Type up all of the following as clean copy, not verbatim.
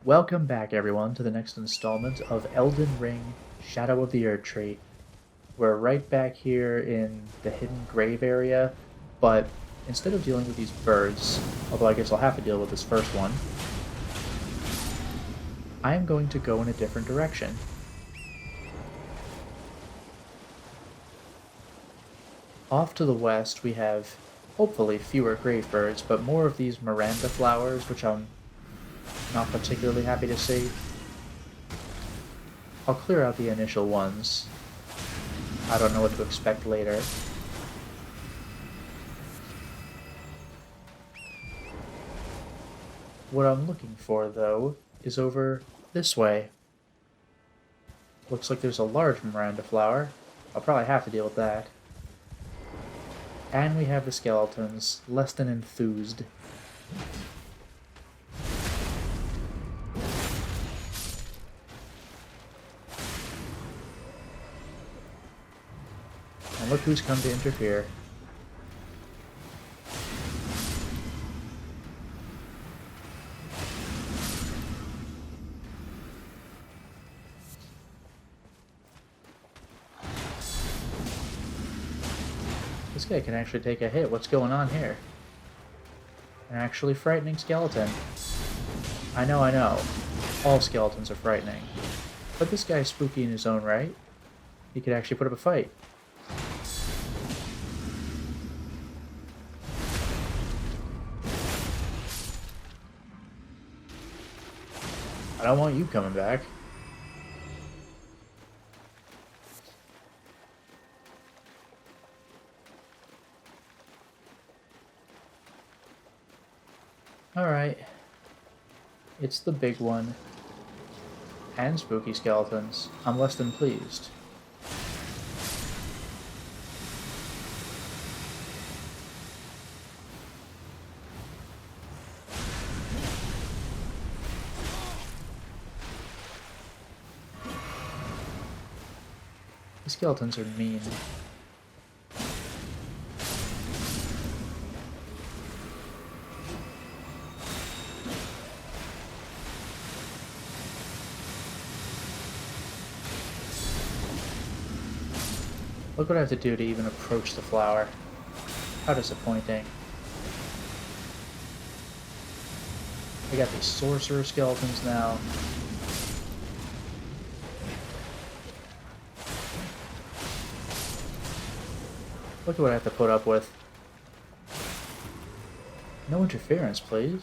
Welcome back, everyone, to the next installment of Elden Ring Shadow of the Erdtree. We're right back here in the hidden grave area, but instead of dealing with these birds, although I guess I'll have to deal with this first one, I am going to go in a different direction. Off to the west, we have hopefully fewer grave birds, but more of these Miranda flowers, which I'm not particularly happy to see. I'll clear out the initial ones. I don't know what to expect later. What I'm looking for, though, is over this way. Looks like there's a large Miranda flower. I'll probably have to deal with that. And we have the skeletons, less than enthused. And look who's come to interfere. This guy can actually take a hit. What's going on here? An actually frightening skeleton. I know. All skeletons are frightening. But this guy's spooky in his own right. He could actually put up a fight. I don't want you coming back. Alright. It's the big one. And spooky skeletons. I'm less than pleased. The skeletons are mean. Look what I have to do to even approach the flower. How disappointing. I got these sorcerer skeletons now. Look at what I have to put up with. No interference, please.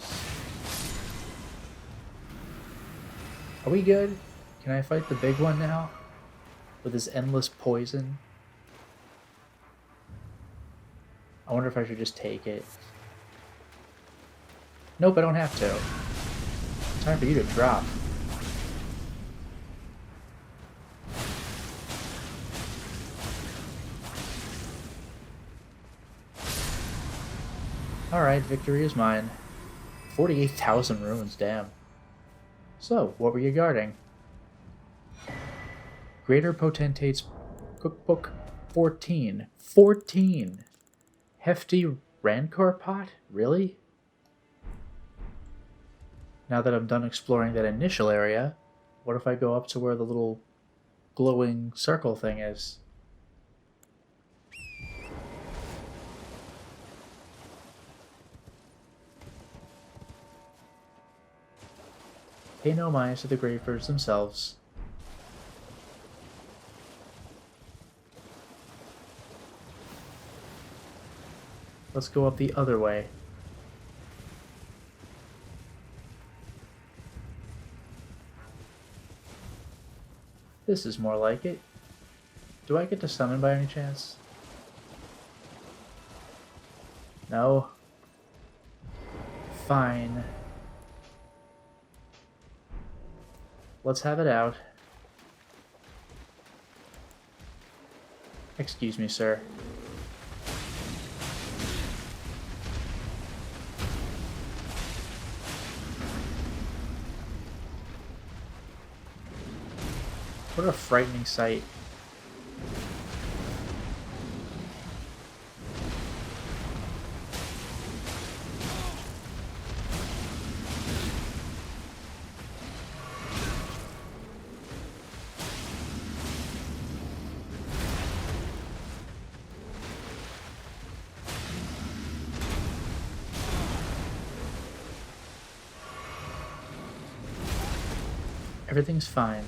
Are we good? Can I fight the big one now? With his endless poison? I wonder if I should just take it. Nope, I don't have to. Time for you to drop. Alright, victory is mine. 48,000 runes, damn. So, what were you guarding? Greater Potentate's Cookbook 14. 14! Hefty Rancor pot? Really? Now that I'm done exploring that initial area, what if I go up to where the little glowing circle thing is? Pay no mind to the gravebirds themselves. Let's go up the other way. This is more like it. Do I get to summon by any chance? No. Fine. Let's have it out. Excuse me, sir. What a frightening sight. Everything's fine.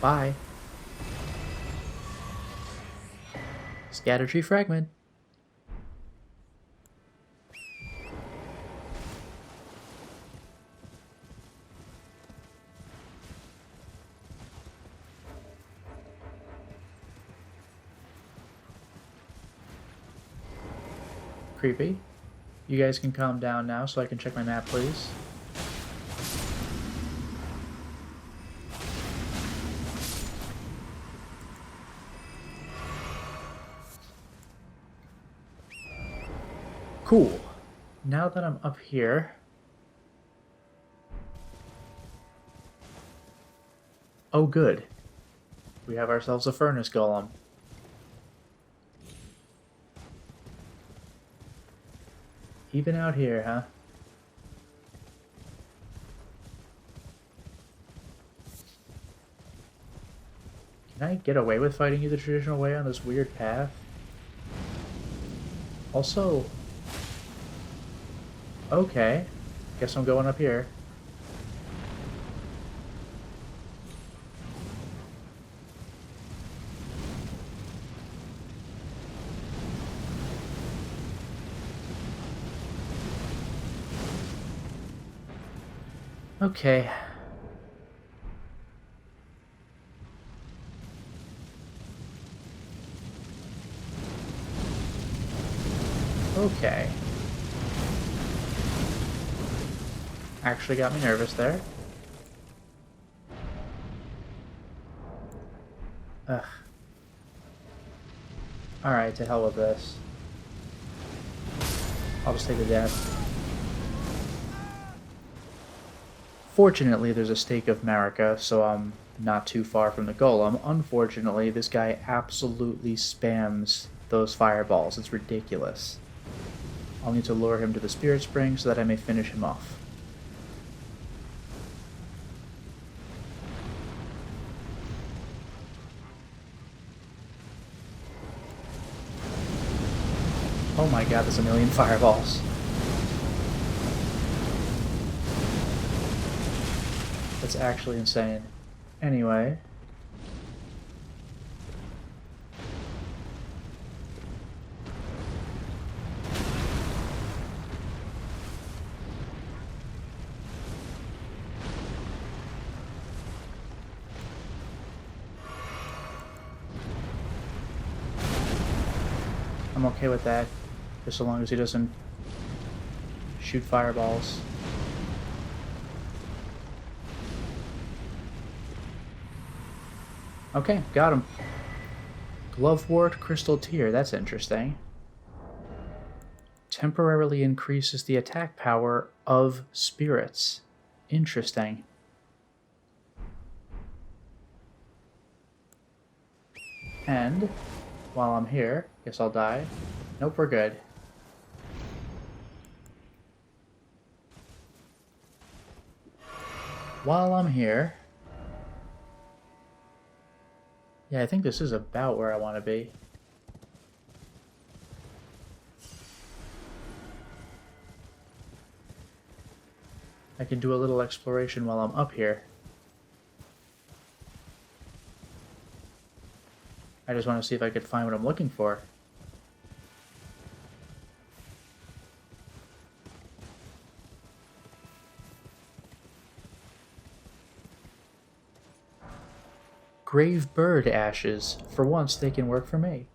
Bye. Erdtree fragment. Creepy. You guys can calm down now so I can check my map, please. Cool. Now that I'm up here... Oh, good. We have ourselves a furnace golem. Even out here, huh? Can I get away with fighting you the traditional way on this weird path? Also... Okay. Guess I'm going up here. Okay. Okay. Actually got me nervous there. Ugh. Alright, to hell with this. I'll just take the death. Fortunately, there's a stake of Marika, so I'm not too far from the golem. Unfortunately, this guy absolutely spams those fireballs. It's ridiculous. I'll need to lure him to the spirit spring so that I may finish him off. Oh my god, there's a million fireballs. That's actually insane. Anyway. I'm okay with that, just so long as he doesn't shoot fireballs. Okay, got him. Glovewort Crystal Tear, that's interesting. Temporarily increases the attack power of spirits. Interesting. And, while I'm here, guess I'll die. Nope, we're good. While I'm here... Yeah, I think this is about where I want to be. I can do a little exploration while I'm up here. I just want to see if I could find what I'm looking for. Grave bird ashes. For once, they can work for me.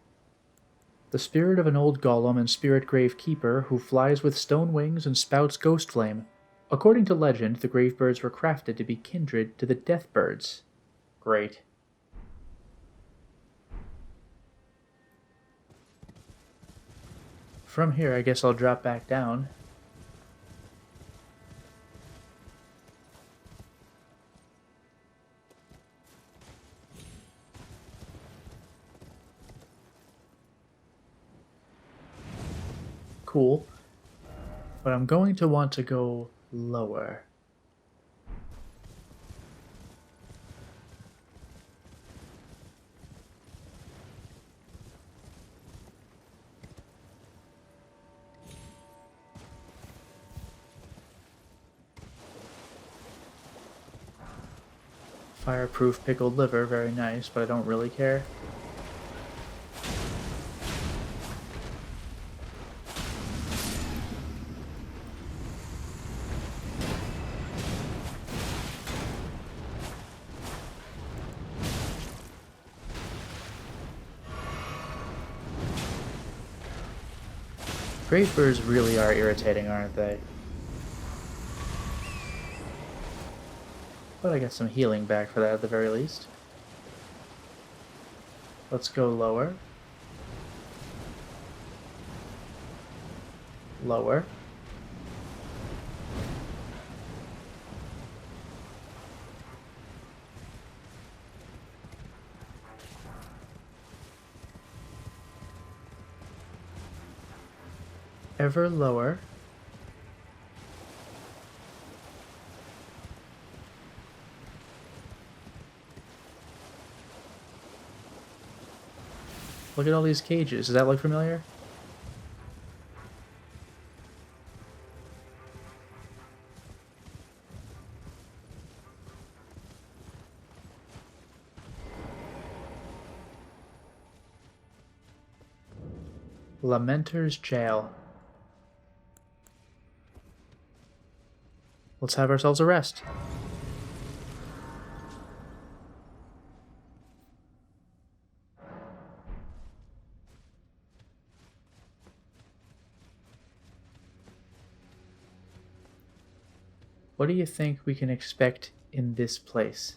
The spirit of an old golem and spirit grave keeper who flies with stone wings and spouts ghost flame. According to legend, the grave birds were crafted to be kindred to the death birds. Great. From here, I guess I'll drop back down. Cool. But I'm going to want to go lower. Fireproof pickled liver, very nice, but I don't really care. Great birds really are irritating, aren't they? But I got some healing back for that at the very least. Let's go lower. Lower. Ever lower. Look at all these cages. Does that look familiar? Lamenter's Jail. Let's have ourselves a rest. What do you think we can expect in this place?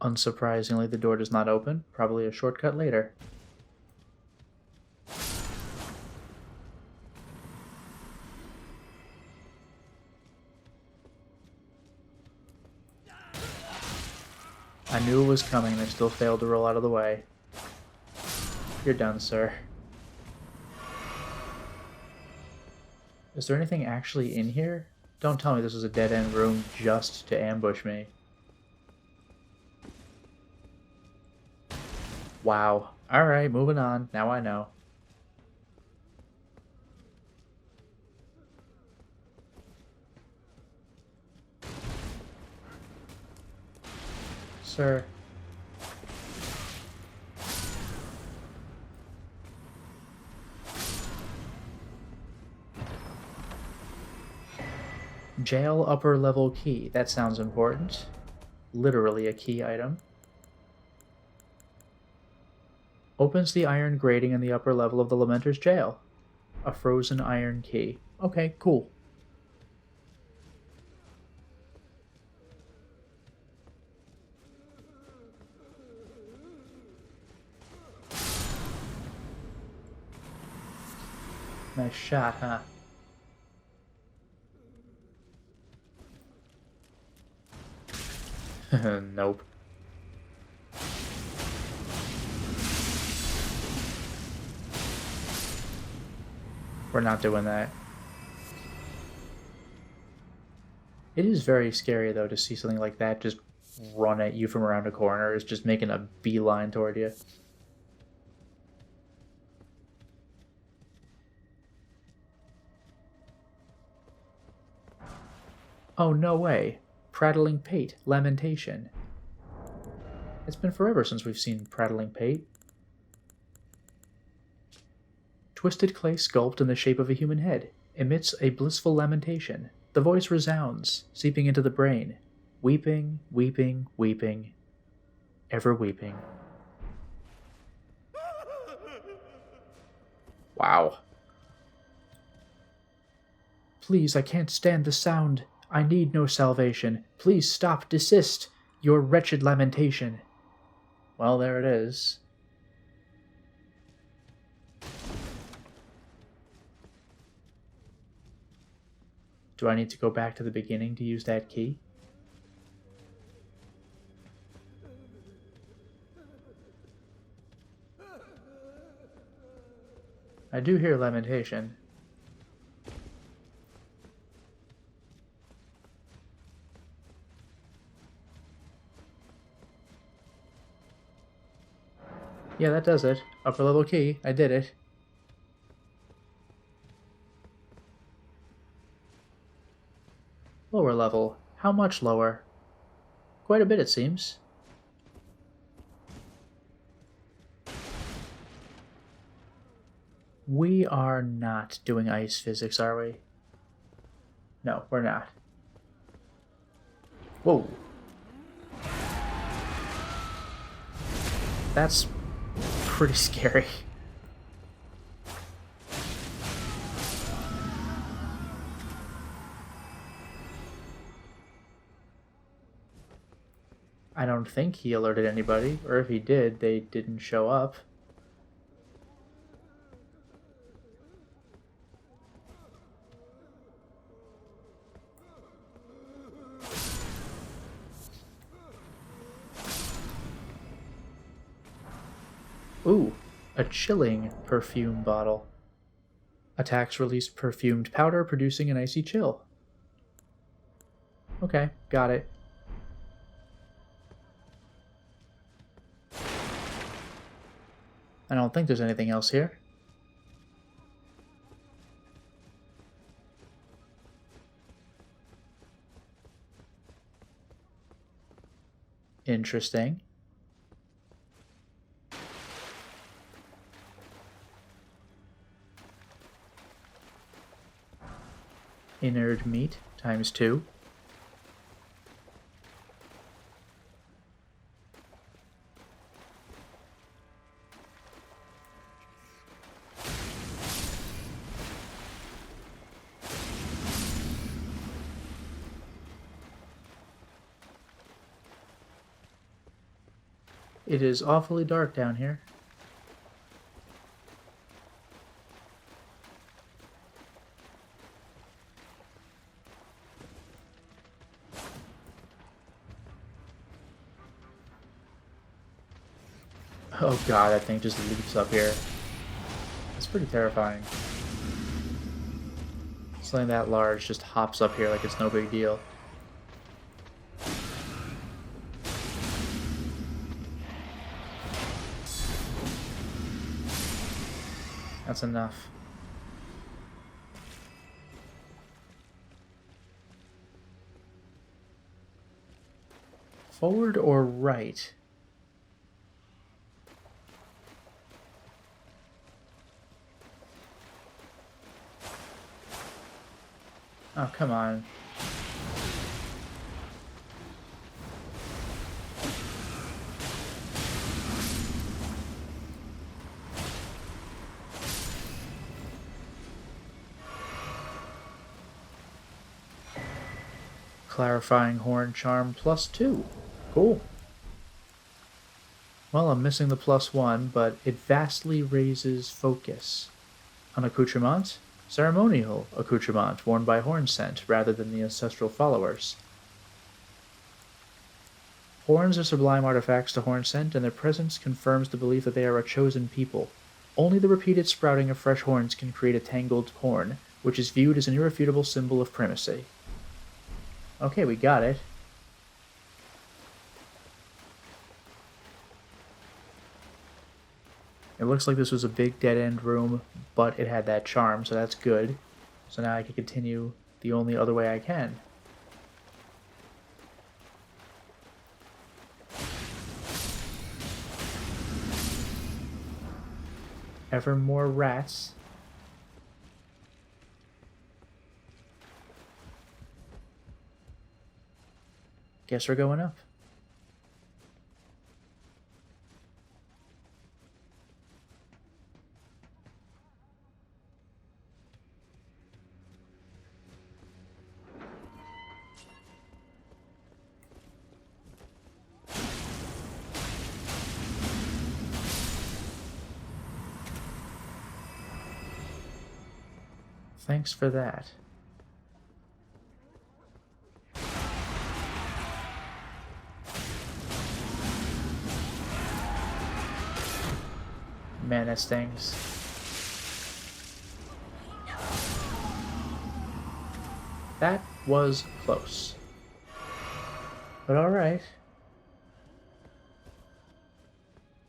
Unsurprisingly, the door does not open. Probably a shortcut later. I knew it was coming and I still failed to roll out of the way. You're done, sir. Is there anything actually in here? Don't tell me this was a dead-end room just to ambush me. Wow. Alright, moving on. Now I know. Sir. Jail upper level key. That sounds important. Literally a key item. Opens the iron grating in the upper level of the Lamenter's Jail. A frozen iron key. Okay, cool. Nice shot, huh? Nope. We're not doing that. It is very scary, though, to see something like that just run at you from around a corner. It's just making a beeline toward you. Oh, no way. Prattling Pate, Lamentation. It's been forever since we've seen Prattling Pate. Twisted clay sculpt in the shape of a human head emits a blissful lamentation. The voice resounds, seeping into the brain. Weeping, weeping, weeping. Ever weeping. Wow. Please, I can't stand the sound. I need no salvation. Please stop, desist. Your wretched lamentation. Well, there it is. Do I need to go back to the beginning to use that key? I do hear lamentation. Yeah, that does it. Upper level key. I did it. Lower level. How much lower? Quite a bit, it seems. We are not doing ice physics, are we? No, we're not. Whoa. That's pretty scary. I don't think he alerted anybody, or if he did, they didn't show up. Ooh, a chilling perfume bottle. Attacks release perfumed powder, producing an icy chill. Okay, got it. I don't think there's anything else here. Interesting. Inert meat times 2. It is awfully dark down here. Oh god, that thing just leaps up here. It's pretty terrifying. Something that large just hops up here like it's no big deal. That's enough. Forward or right? Oh, come on. Clarifying horn charm +2. Cool. Well, I'm missing the +1, but it vastly raises focus. An accoutrement? Ceremonial accoutrement worn by horn scent rather than the ancestral followers. Horns are sublime artifacts to horn scent, and their presence confirms the belief that they are a chosen people. Only the repeated sprouting of fresh horns can create a tangled horn, which is viewed as an irrefutable symbol of primacy. Okay, we got it. It looks like this was a big dead-end room, but it had that charm, so that's good. So now I can continue the only other way I can. Ever more rats. Guess we're going up. Thanks for that. Man, that stings. That was close. But alright.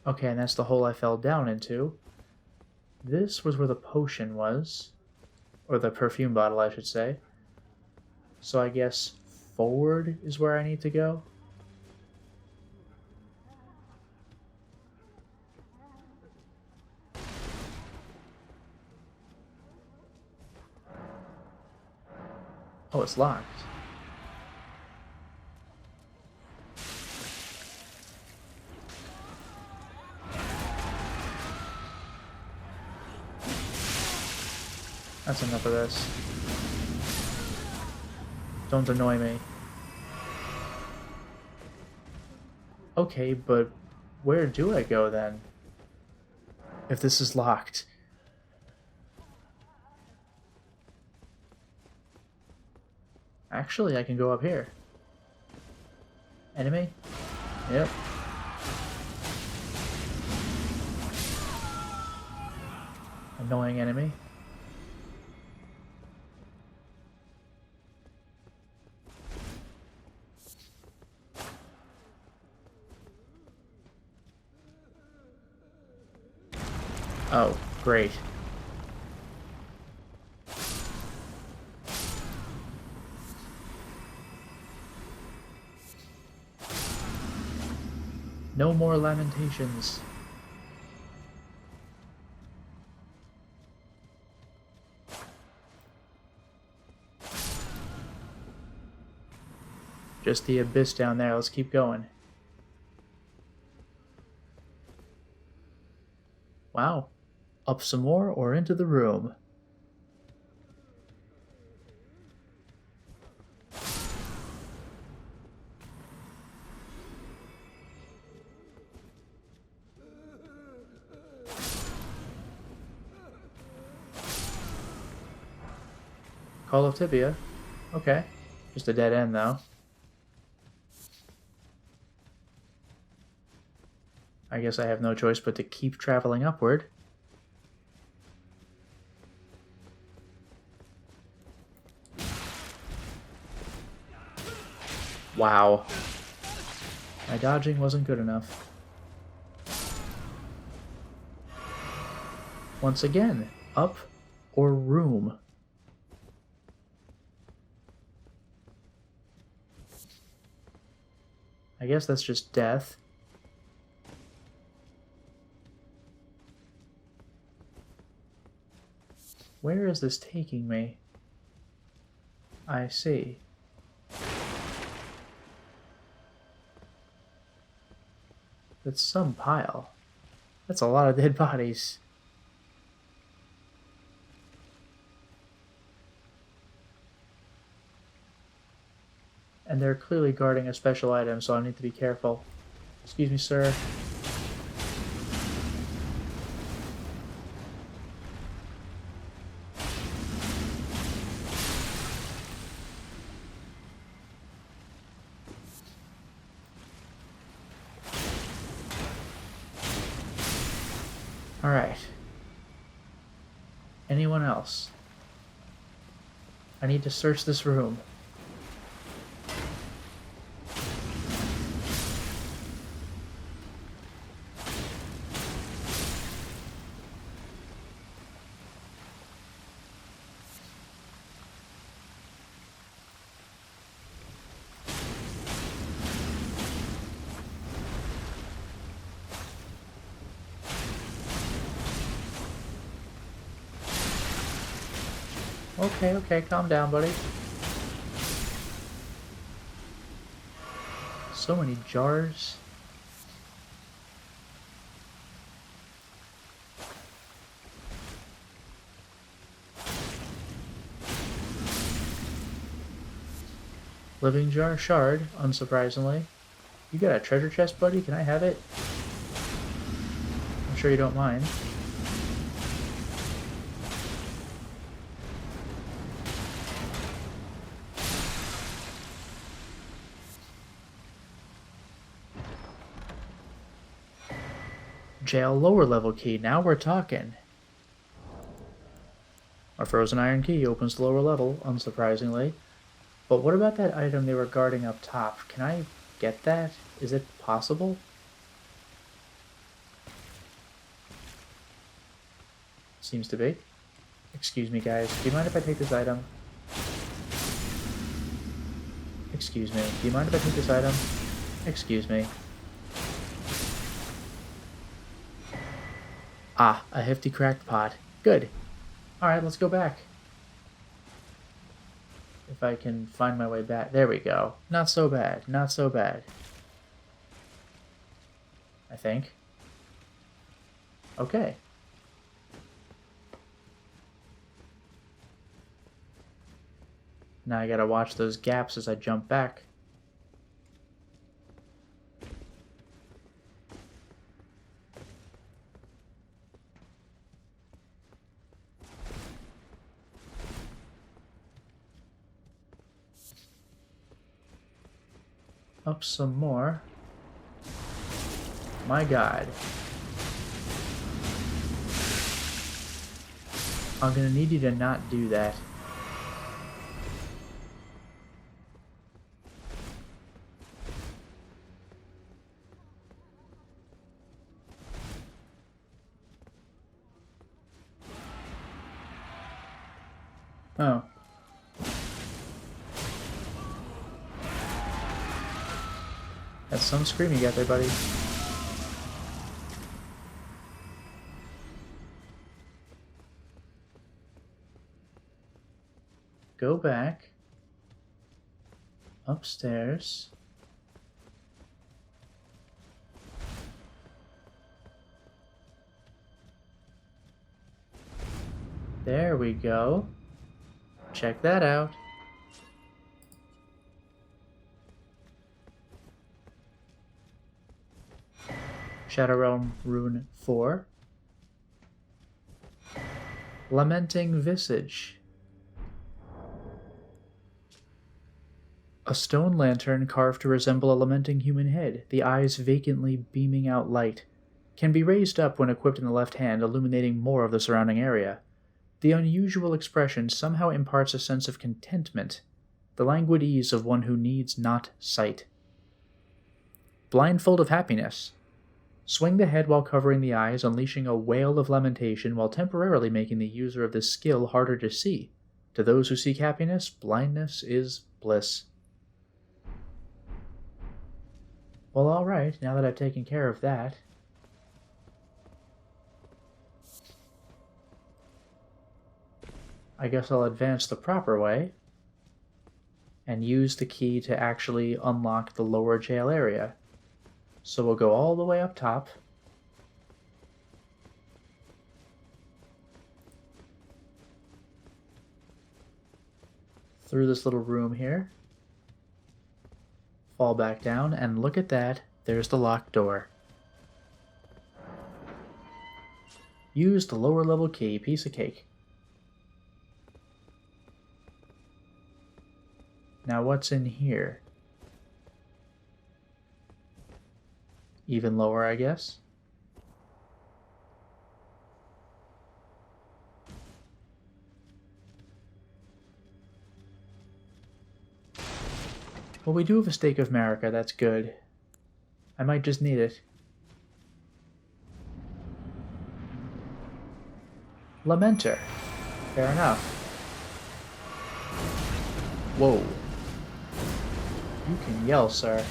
Okay, and that's the hole I fell down into. This was where the potion was. Or the perfume bottle, I should say. So I guess forward is where I need to go. Oh, it's locked. That's enough of this. Don't annoy me. Okay, but where do I go then? If this is locked. Actually, I can go up here. Enemy? Yep. Annoying enemy. Oh, great. No more lamentations. Just the abyss down there. Let's keep going. Wow. Up some more or into the room? Call of Tibia. Okay. Just a dead end, though. I guess I have no choice but to keep traveling upward. Wow. My dodging wasn't good enough. Once again, up or room? I guess that's just death. Where is this taking me? I see. That's some pile. That's a lot of dead bodies. And they're clearly guarding a special item, so I need to be careful. Excuse me, sir. Alright. Anyone else? I need to search this room. Okay, calm down, buddy. So many jars. Living jar shard, unsurprisingly. You got a treasure chest, buddy? Can I have it? I'm sure you don't mind. Jail lower level key. Now we're talking. A frozen iron key opens the lower level, unsurprisingly. But what about that item they were guarding up top? Can I get that? Is it possible? Seems to be. Excuse me, guys. Do you mind if I take this item? Excuse me. Do you mind if I take this item? Excuse me. Ah, a hefty cracked pot. Good. Alright, let's go back. If I can find my way back. There we go. Not so bad. Not so bad. I think. Okay. Now I gotta watch those gaps as I jump back. Up some more. My God. I'm gonna need you to not do that. Oh. That's some scream you got there, buddy. Go back. Upstairs. There we go. Check that out. Shadow Realm Rune 4. Lamenting Visage. A stone lantern carved to resemble a lamenting human head, the eyes vacantly beaming out light, can be raised up when equipped in the left hand, illuminating more of the surrounding area. The unusual expression somehow imparts a sense of contentment, the languid ease of one who needs not sight. Blindfold of Happiness. Swing the head while covering the eyes, unleashing a wail of lamentation while temporarily making the user of this skill harder to see. To those who seek happiness, blindness is bliss. Well, alright, now that I've taken care of that. I guess I'll advance the proper way and use the key to actually unlock the lower jail area. So we'll go all the way up top. Through this little room here. Fall back down, and look at that, there's the locked door. Use the lower level key, piece of cake. Now what's in here? Even lower, I guess. Well, we do have a stake of Marika, that's good. I might just need it. Lamenter. Fair enough. Whoa. You can yell, sir.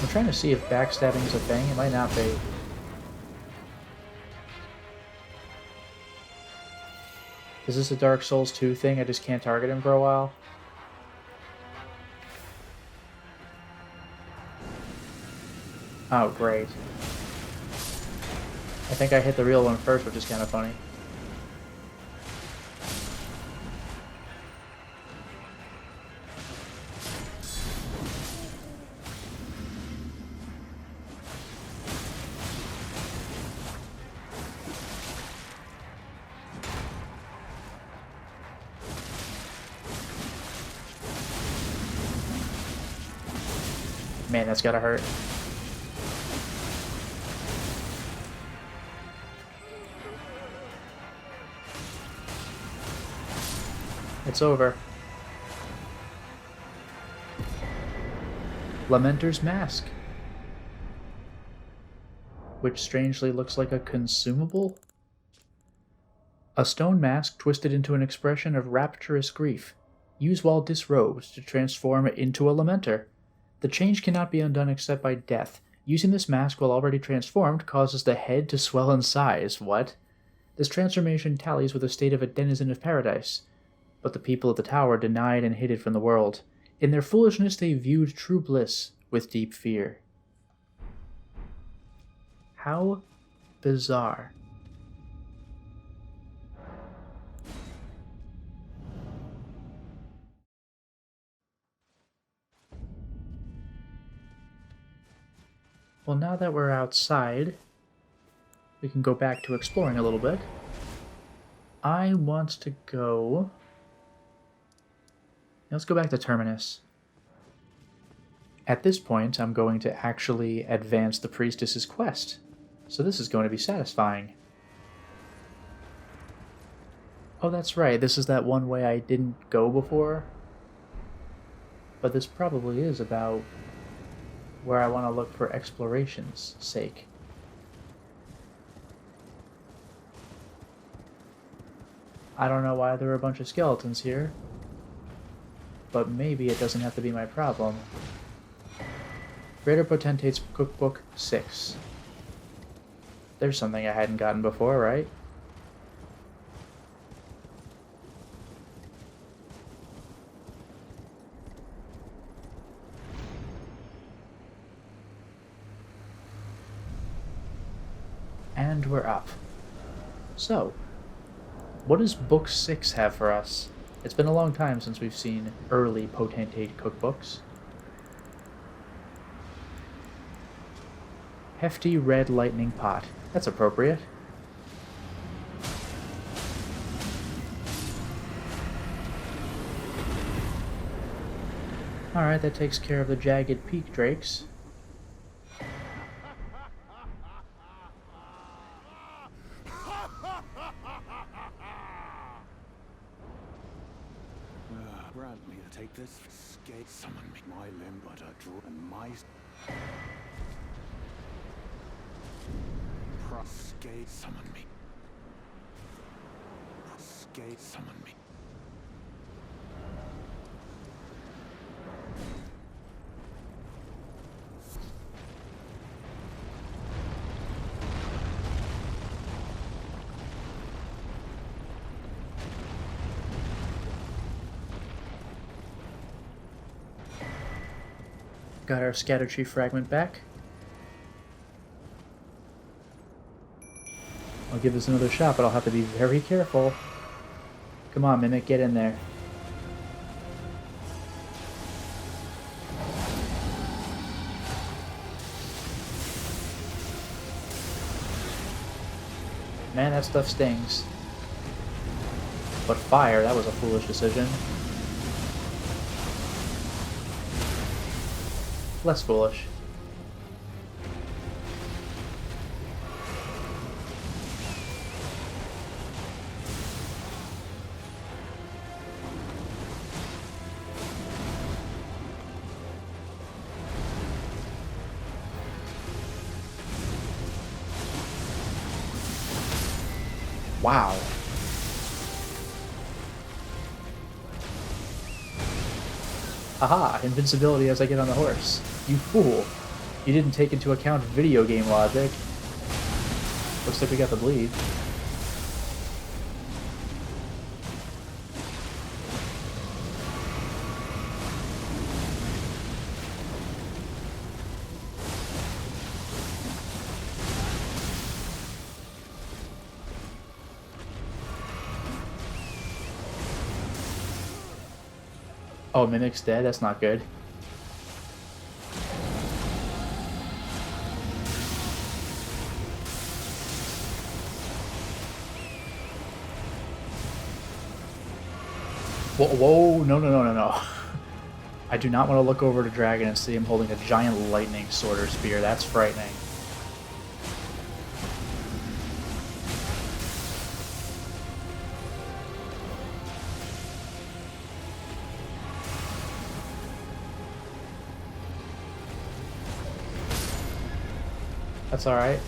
I'm trying to see if backstabbing is a thing. It might not be. Is this a Dark Souls 2 thing? I just can't target him for a while? Oh, great. I think I hit the real one first, which is kind of funny. Man, that's gotta hurt. It's over. Lamenter's Mask. which strangely looks like a consumable. A stone mask twisted into an expression of rapturous grief. Use while disrobed to transform into a lamenter. The change cannot be undone except by death. Using this mask while already transformed causes the head to swell in size. What? This transformation tallies with the state of a denizen of paradise. But the people of the tower denied and hid it from the world. In their foolishness they viewed true bliss with deep fear. How bizarre. Well, now that we're outside, we can go back to exploring a little bit. I want to go... Let's go back to Terminus. At this point, I'm going to actually advance the priestess's quest. So this is going to be satisfying. Oh, that's right. This is that one way I didn't go before. But this probably is about where I want to look for exploration's sake. I don't know why there are a bunch of skeletons here, but maybe it doesn't have to be my problem. Greater Potentate's Cookbook 6. There's something I hadn't gotten before, right? And we're up. So, what does Book 6 have for us? It's been a long time since we've seen early Potentate cookbooks. Hefty red lightning pot. That's appropriate. Alright, that takes care of the jagged peak drakes. Grant me to take this skate, summon me, my limb, but a draw, and my skate, summon me. Skate, summon me. Got our scatter tree fragment back. I'll give this another shot, but I'll have to be very careful. Come on, Mimic, get in there. Man, that stuff stings. But fire, that was a foolish decision. Less foolish. Wow. Aha! Invincibility as I get on the horse. You fool! You didn't take into account video game logic. Looks like we got the bleed. Oh, Mimic's dead? That's not good. Whoa, whoa, no, no, no, no, no. I do not want to look over to Dragon and see him holding a giant lightning sword or spear. That's frightening. That's alright.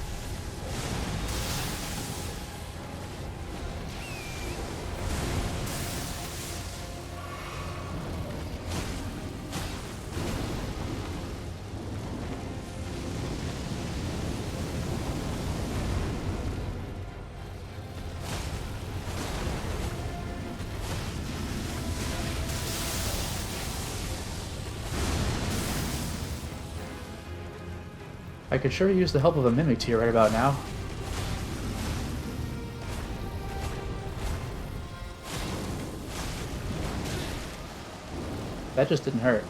I could sure use the help of a Mimic Tear right about now. That just didn't hurt.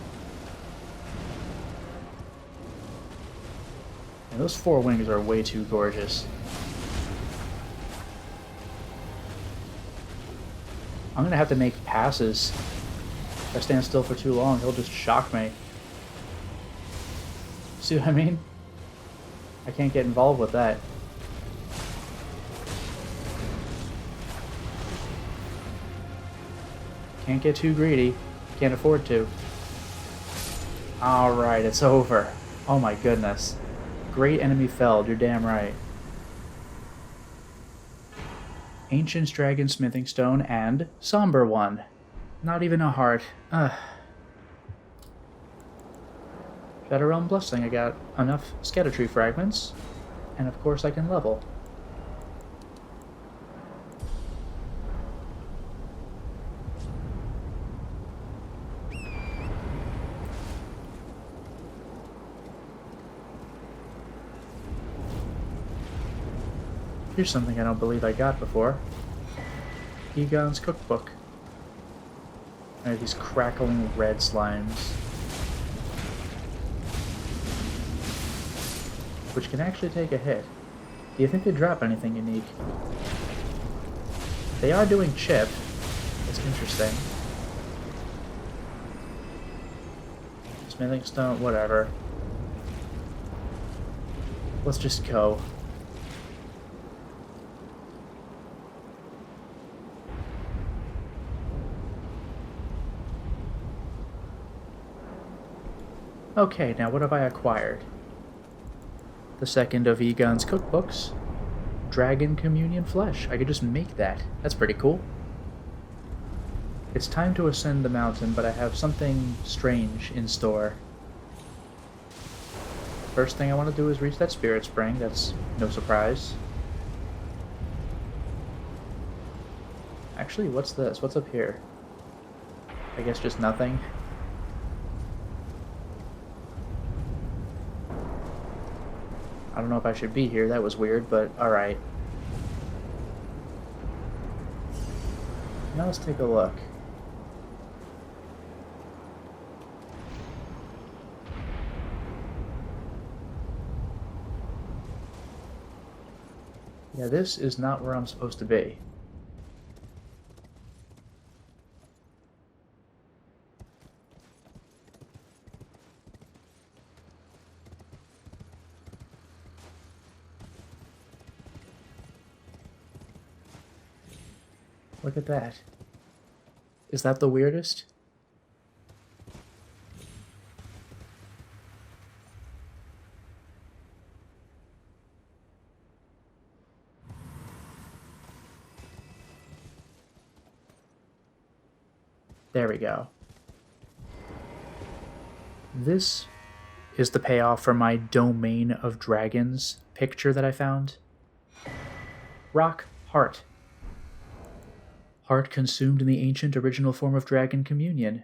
And those 4 wings are way too gorgeous. I'm gonna have to make passes. If I stand still for too long, he'll just shock me. See what I mean? I can't get involved with that. Can't get too greedy. Can't afford to. Alright, it's over. Oh my goodness. Great enemy felled, you're damn right. Ancient Dragon Smithing Stone and Somber One. Not even a heart. Ugh. Shadow Realm Blessing, I got enough Erdtree fragments. And of course I can level. Here's something I don't believe I got before. Egon's Cookbook. I have these crackling red slimes. Which can actually take a hit. Do you think they drop anything unique? They are doing chip. That's interesting. Smithing stone, whatever. Let's just go. Okay, now what have I acquired? The second of Egon's cookbooks. Dragon Communion Flesh. I could just make that. That's pretty cool. It's time to ascend the mountain, but I have something strange in store. First thing I want to do is reach that spirit spring. That's no surprise. Actually, what's this? What's up here? I guess just nothing. I don't know if I should be here. That was weird, but alright. Now let's take a look. Yeah, this is not where I'm supposed to be. Look at that. Is that the weirdest? There we go. This is the payoff for my Domain of Dragons picture that I found. Rock Heart. Heart consumed in the ancient original form of Dragon Communion.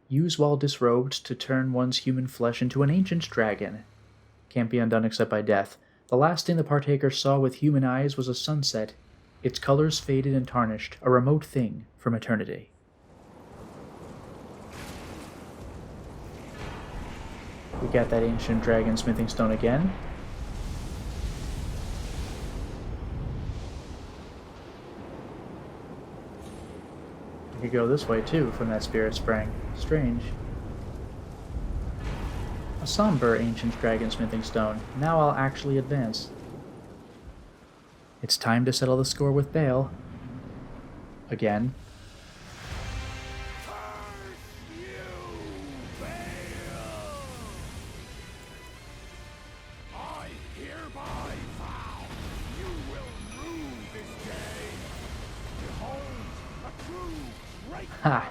Use while disrobed to turn one's human flesh into an ancient dragon. Can't be undone except by death. The last thing the partaker saw with human eyes was a sunset. Its colors faded and tarnished, a remote thing from eternity. We got that ancient dragon smithing stone again. We could go this way too from that spirit spring. Strange. A somber ancient dragon smithing stone. Now I'll actually advance. It's time to settle the score with Bale. Again. Ha!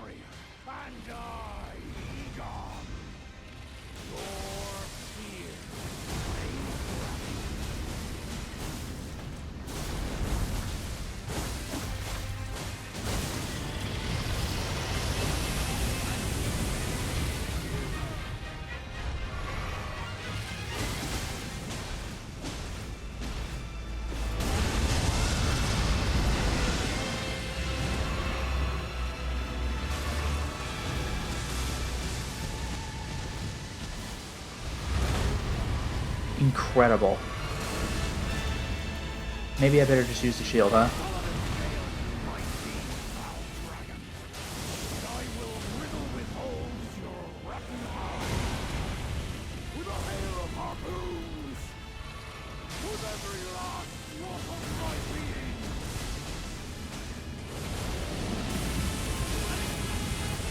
incredible. Maybe I better just use the shield, huh?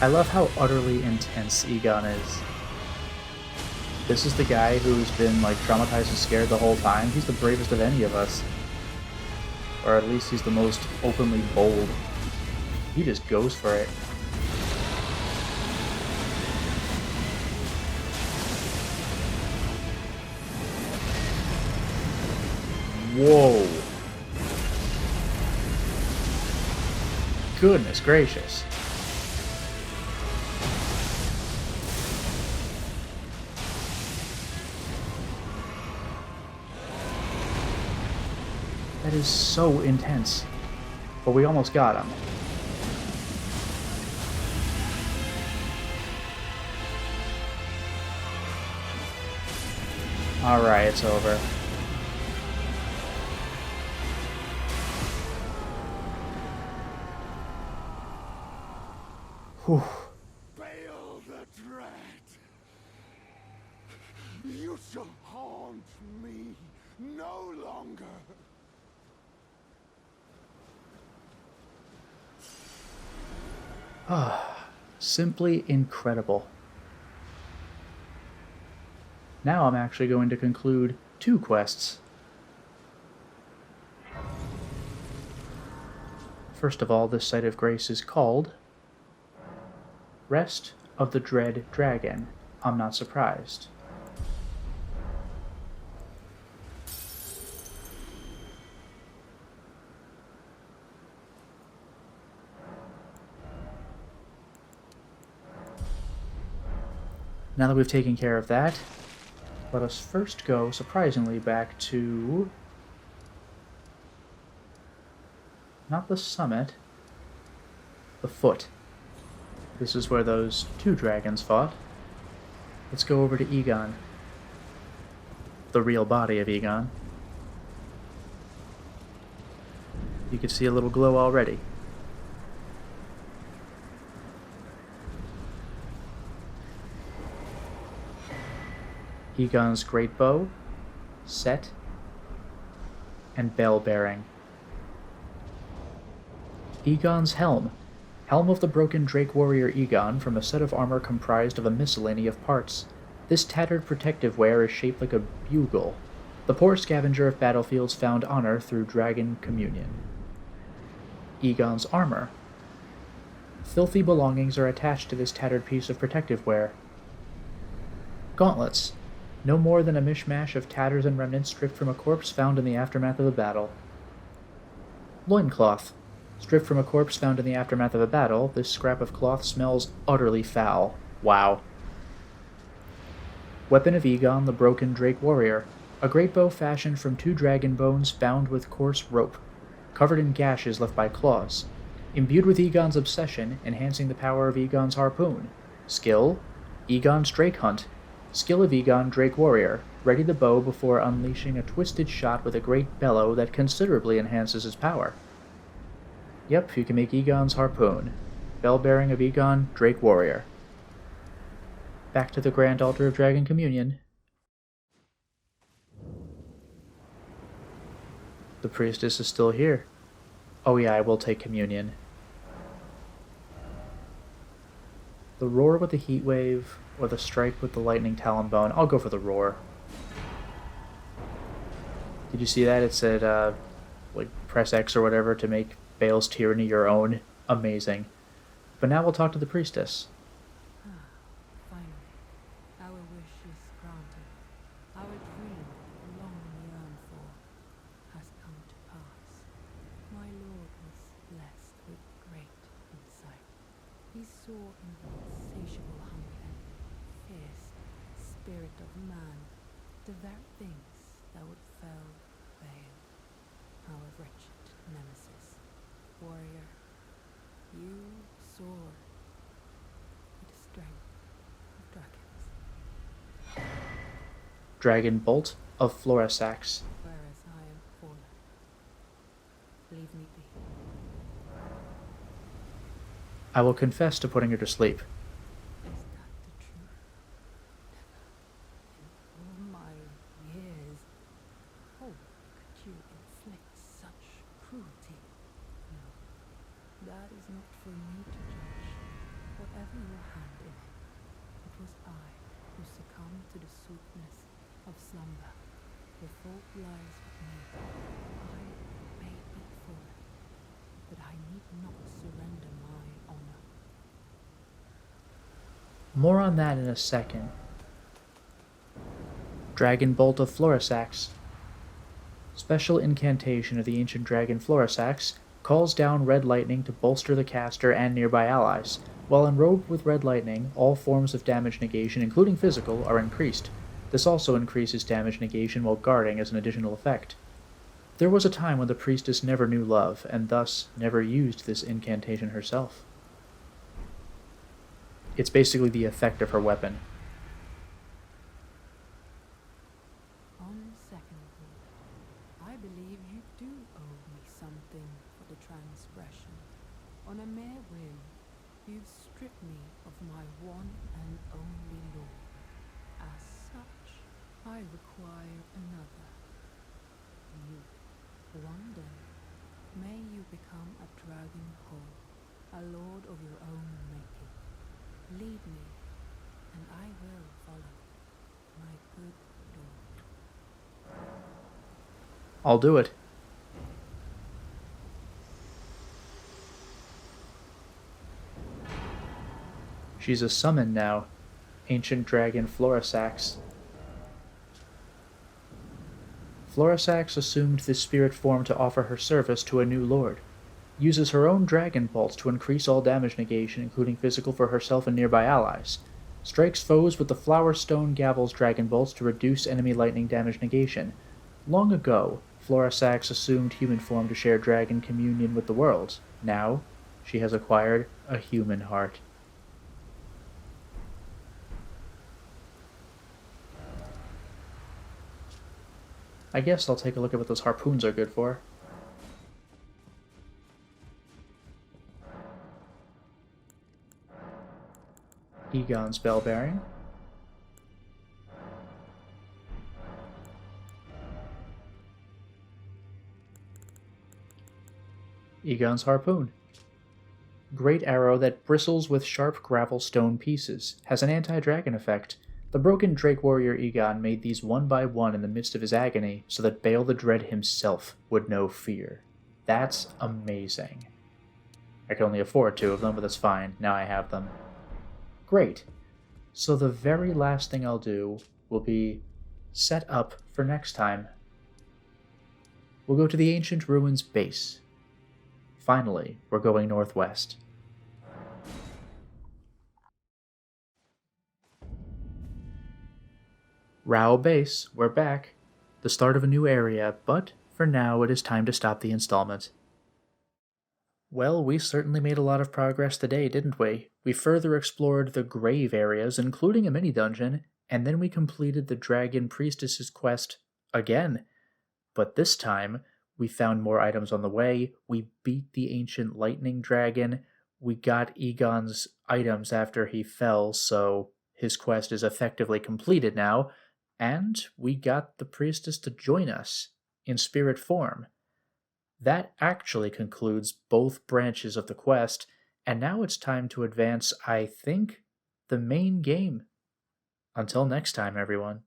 I love how utterly intense Egon is. This is the guy who's been like traumatized and scared the whole time. He's the bravest of any of us. Or at least he's the most openly bold. He just goes for it. Whoa. Goodness gracious. That is so intense. But we almost got him. Alright, it's over. Whew. Bail the dread. You shall haunt me no longer. Simply incredible. Now I'm actually going to conclude 2 quests. First of all, this site of grace is called Rest of the Dread Dragon. I'm not surprised. Now that we've taken care of that, let us first go, surprisingly, back to... not the summit, the foot. This is where those 2 dragons fought. Let's go over to Egon. The real body of Egon. You can see a little glow already. Egon's great bow, set, and bell bearing. Egon's helm. Helm of the broken Drake warrior Egon from a set of armor comprised of a miscellany of parts. This tattered protective wear is shaped like a bugle. The poor scavenger of battlefields found honor through dragon communion. Egon's armor. Filthy belongings are attached to this tattered piece of protective wear. Gauntlets. No more than a mishmash of tatters and remnants stripped from a corpse found in the aftermath of a battle. Loincloth. Stripped from a corpse found in the aftermath of a battle, this scrap of cloth smells utterly foul. Wow. Weapon of Egon, the broken Drake warrior. A great bow fashioned from 2 dragon bones bound with coarse rope, covered in gashes left by claws. Imbued with Egon's obsession, enhancing the power of Egon's harpoon. Skill, Egon's Drake Hunt. Skill of Egon, Drake Warrior. Ready the bow before unleashing a twisted shot with a great bellow that considerably enhances his power. Yep, you can make Egon's harpoon. Bell-bearing of Egon, Drake Warrior. Back to the Grand Altar of Dragon Communion. The priestess is still here. Oh yeah, I will take communion. The roar with the heat wave, or the strike with the lightning talon bone. I'll go for the roar. Did you see that? It said, like, press X or whatever to make Bale's tyranny your own. Amazing. But now we'll talk to the priestess. Finally, our wish is granted. Our dream, long yearned for, has come to pass. My lord was blessed with great insight. He saw in the insatiable hunger and fierce spirit of man the very things that would fell Bale, our wretched nemesis. Warrior, you soar with the strength of dragons. Dragon Bolt. of Florisax. whereas I am fallen. Leave me be. I will confess to putting her to sleep. Is that the truth? Never in all my years. Oh, could you inflict such cruelty? No, that is not for me to judge. Whatever your hand in it, it was I who succumbed to the sweetness of slumber. The fault lies with me. I may be fallen, but I need not surrender my honor. More on that in a second. Dragon Bolt of Florisax. Special incantation of the ancient dragon Florisax calls down red lightning to bolster the caster and nearby allies. While enrobed with red lightning, all forms of damage negation, including physical, are increased. This also increases damage negation while guarding as an additional effect. There was a time when the priestess never knew love, and thus never used this incantation herself. It's basically the effect of her weapon. On second thought, I believe you do owe me something for the transgression. On a mere whim, you've stripped me of my one and only lord. As such, I require another. You. One day, may you become a dragon whole, a lord of your own making. Lead me, and I will follow, my good lord. I'll do it. She's a summon now. Ancient dragon Florisax. Florisax assumed this spirit form to offer her service to a new lord. Uses her own dragon bolts to increase all damage negation, including physical, for herself and nearby allies. Strikes foes with the Flower Stone Gavel's dragon bolts to reduce enemy lightning damage negation. Long ago, Florisax assumed human form to share dragon communion with the world. Now, she has acquired a human heart. I guess I'll take a look at what those harpoons are good for. Egon's Bell Bearing. Egon's Harpoon. Great arrow that bristles with sharp gravel stone pieces. Has an anti-dragon effect. The broken Drake warrior Egon made these one by one in the midst of his agony so that Bale the Dread himself would know fear. That's amazing. I can only afford 2 of them, but that's fine. Now I have them. Great. So the very last thing I'll do will be set up for next time. We'll go to the Ancient Ruins base. Finally, we're going northwest. Rao Base, we're back. The start of a new area, but for now it is time to stop the installment. Well, we certainly made a lot of progress today, didn't we? We further explored the grave areas, including a mini-dungeon, and then we completed the Dragon Priestess's quest again. But this time, we found more items on the way, we beat the Ancient Lightning Dragon, we got Egon's items after he fell, so his quest is effectively completed now, and we got the priestess to join us in spirit form. That actually concludes both branches of the quest, and now it's time to advance, I think, the main game. Until next time, everyone.